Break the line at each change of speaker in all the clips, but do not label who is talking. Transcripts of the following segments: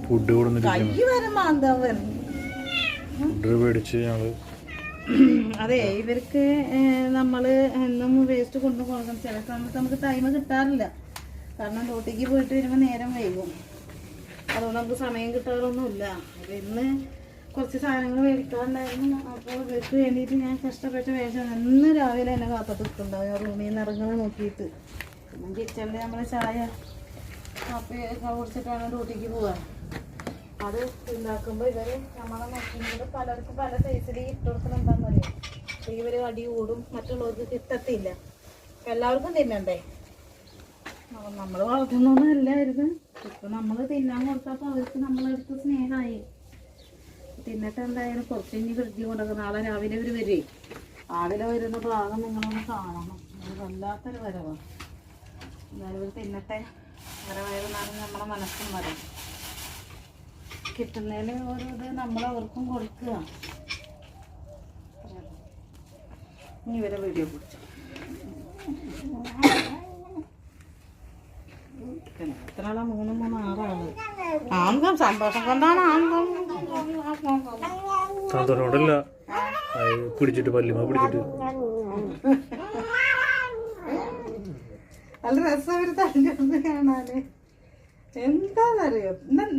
Food മേടിച്ച് ഞങ്ങള്
അതെ ഇവർക്ക് നമ്മൾ എന്നും വേസ്റ്റ് കൊണ്ടു കൊടുക്കണം. ചില സമയത്ത് നമുക്ക് ടൈം കിട്ടാറില്ല, കാരണം ഡ്യൂട്ടിക്ക് പോയിട്ട് വരുമ്പോൾ നേരം വൈകും. അതുകൊണ്ട് നമുക്ക് സമയം കിട്ടാറൊന്നുമില്ല. അപ്പം ഇന്ന് കുറച്ച് സാധനങ്ങൾ മേടിക്കാറുണ്ടായിരുന്നു. അപ്പോൾ ഇവർക്ക് വേണ്ടിയിട്ട് ഞാൻ കഷ്ടപ്പെട്ട് മേടിച്ചാൽ ഇന്ന് രാവിലെ എന്നെ കാപ്പത്ത് നിൽക്കുന്നുണ്ടാവും. ഞാൻ റൂമിൽ നിന്ന് ഇറങ്ങുന്നത് നോക്കിയിട്ട്. പിന്നെ കിച്ചണിൽ നമ്മൾ ചായ കാപ്പി കുടിച്ചിട്ടാണ് ഡ്യൂട്ടിക്ക് പോകാൻ. അത് ഉണ്ടാക്കുമ്പോൾ ഇവർ നമ്മളെ നോക്കുന്നത് പലർക്കും പല സൈസിൽ ഇട്ട് കൊടുക്കണമെന്താണെന്ന് അറിയാം. അപ്പോൾ ഇവർ അടി കൂടും, മറ്റുള്ളവർക്ക് കിട്ടത്തില്ല. അപ്പം എല്ലാവർക്കും തിന്നണ്ടേ. അപ്പം നമ്മൾ വളർത്തുന്നൊന്നും അല്ലായിരുന്നു. ഇപ്പം നമ്മൾ തിന്നാൻ കൊടുത്തപ്പോൾ അവർക്ക് നമ്മളെടുത്ത് സ്നേഹമായി. തിന്നിട്ട് എന്തായാലും കുറച്ച് ഇനി ഫ്രിഡ്ജിൽ കൊണ്ടുവെക്കും. നാളെ രാവിലെ ഇവർ വരുവേ. രാവിലെ വരുന്ന ഭാഗം നിങ്ങളൊന്ന് കാണണം. അത് വല്ലാത്തൊരു വരവാണ്. എന്തായാലും ഇവർ തിന്നട്ടെ. വരവായിരുന്നാലും നമ്മളെ മനസ്സും വരും. കിട്ടുന്നതിന് ഒരു ഇത് നമ്മളവർക്കും കൊടുക്കുക. ഇനി ഇവരെ വീഡിയോ പിടിച്ചു എത്ര ആളാ? 3 ആൺകം. സന്തോഷം കൊണ്ടാണ്
സന്തോഷോടല്ല പിടിച്ചിട്ട് പല്ലിമ പിടിച്ചിട്ട്
നല്ല രസം. ഒരു തല്ലുകൊണ്ട് കാണാന് എന്താന്നറിയോ,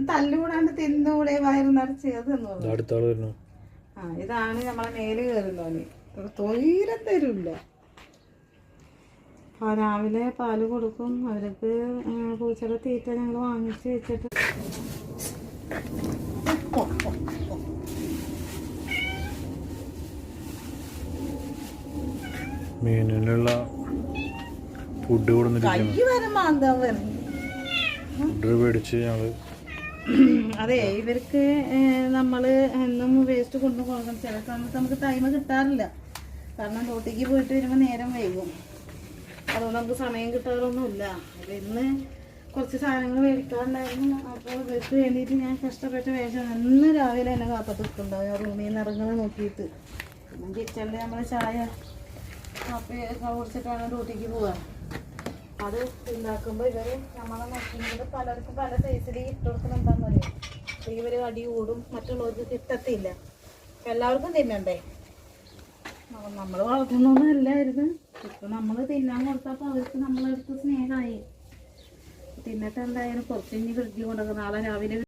തല്ലുകൂടാണ്ട് തിന്നുകൂടെ വയറ് നിറച്ച് അതെന്നു. ഇതാണ് നമ്മളെ മേല് കയറുന്നോന്. തൊയിരം തരില്ല. രാവിലെ പാല് കൊടുക്കും. അവർക്ക് പൂച്ചയുടെ തീറ്റ ഞങ്ങൾ വാങ്ങിച്ച് വെച്ചിട്ട്
മീനിനുള്ള ഫുഡ് മേടിച്ച് ഞങ്ങള്
അതെ ഇവർക്ക് നമ്മൾ എന്നും വേസ്റ്റ് കൊണ്ടു കൊടുക്കണം. ചില സമയത്ത് നമുക്ക് ടൈം കിട്ടാറില്ല, കാരണം ഡ്യൂട്ടിക്ക് പോയിട്ട് വരുമ്പോൾ നേരം വൈകും. അതുകൊണ്ട് നമുക്ക് സമയം കിട്ടാറൊന്നുമില്ല. അപ്പം ഇന്ന് കുറച്ച് സാധനങ്ങൾ മേടിക്കാറുണ്ടായിരുന്നു. അപ്പോൾ ഇവർക്ക് വേണ്ടിയിട്ട് ഞാൻ കഷ്ടപ്പെട്ട് മേടിച്ചാൽ ഇന്ന് രാവിലെ എന്നെ കാപ്പത്ത് നിൽക്കുന്നുണ്ടാവും. ഞാൻ റൂമിൽ നിന്ന് ഇറങ്ങുന്നത് നോക്കിയിട്ട്. പിന്നെ കിച്ചണിൽ നമ്മൾ ചായ കാപ്പി കുടിച്ചിട്ടാണ് ഡ്യൂട്ടിക്ക് പോകാൻ. അത് ഉണ്ടാക്കുമ്പോൾ ഇവർ നമ്മളെ നോക്കുന്നത് പലർക്കും പല സൈസിൽ ഇട്ട് കൊടുക്കണമെന്താണെന്ന് അറിയാം. അപ്പോൾ ഇവർ അടി കൂടും, മറ്റുള്ളവർക്ക് കിട്ടത്തില്ല. അപ്പം എല്ലാവർക്കും തിന്നണ്ടേ. അപ്പം നമ്മൾ വളർത്തുന്നൊന്നും അല്ലായിരുന്നു. ഇപ്പം നമ്മൾ തിന്നാൻ കൊടുത്തപ്പോൾ അവർക്ക് നമ്മളെടുത്ത് സ്നേഹമായി. തിന്നിട്ട് എന്തായാലും കുറച്ച് ഇനി ഫ്രിഡ്ജിൽ കൊണ്ടുവെക്കും. നാളെ രാവിലെ